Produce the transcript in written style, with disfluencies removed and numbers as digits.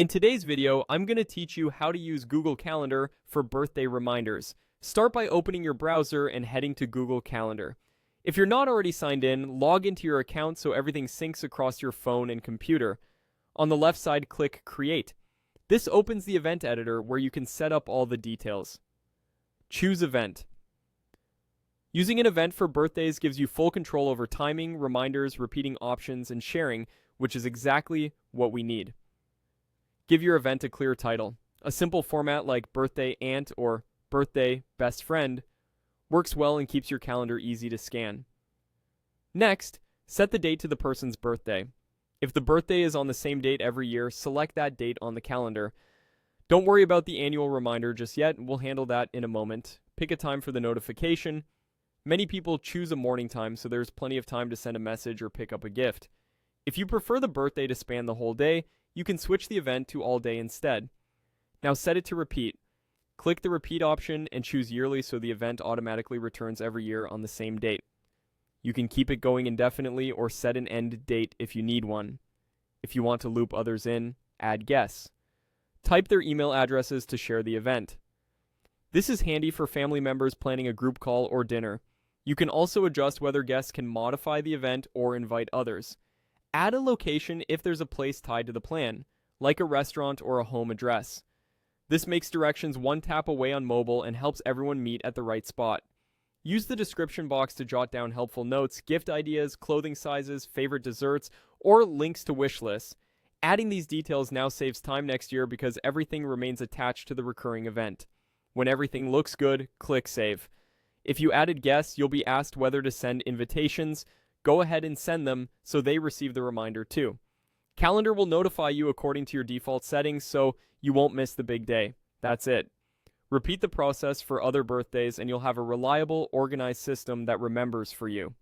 In today's video, I'm going to teach you how to use Google Calendar for birthday reminders. Start by opening your browser and heading to Google Calendar. If you're not already signed in, log into your account so everything syncs across your phone and computer. On the left side, click Create. This opens the event editor where you can set up all the details. Choose Event. Using an event for birthdays gives you full control over timing, reminders, repeating options, and sharing, which is exactly what we need. Give your event a clear title. A simple format like Birthday Aunt or Birthday Best Friend works well and keeps your calendar easy to scan. Next, set the date to the person's birthday. If the birthday is on the same date every year, select that date on the calendar. Don't worry about the annual reminder just yet, we'll handle that in a moment. Pick a time for the notification. Many people choose a morning time, so there's plenty of time to send a message or pick up a gift. If you prefer the birthday to span the whole day, you can switch the event to all day instead. Now set it to repeat. Click the repeat option and choose yearly so the event automatically returns every year on the same date. You can keep it going indefinitely or set an end date if you need one. If you want to loop others in, add guests. Type their email addresses to share the event. This is handy for family members planning a group call or dinner. You can also adjust whether guests can modify the event or invite others. Add a location if there's a place tied to the plan, like a restaurant or a home address. This makes directions one tap away on mobile and helps everyone meet at the right spot. Use the description box to jot down helpful notes, gift ideas, clothing sizes, favorite desserts, or links to wish lists. Adding these details now saves time next year because everything remains attached to the recurring event. When everything looks good, click Save. If you added guests, you'll be asked whether to send invitations. Go ahead and send them so they receive the reminder too. Calendar will notify you according to your default settings so you won't miss the big day. That's it. Repeat the process for other birthdays and you'll have a reliable, organized system that remembers for you.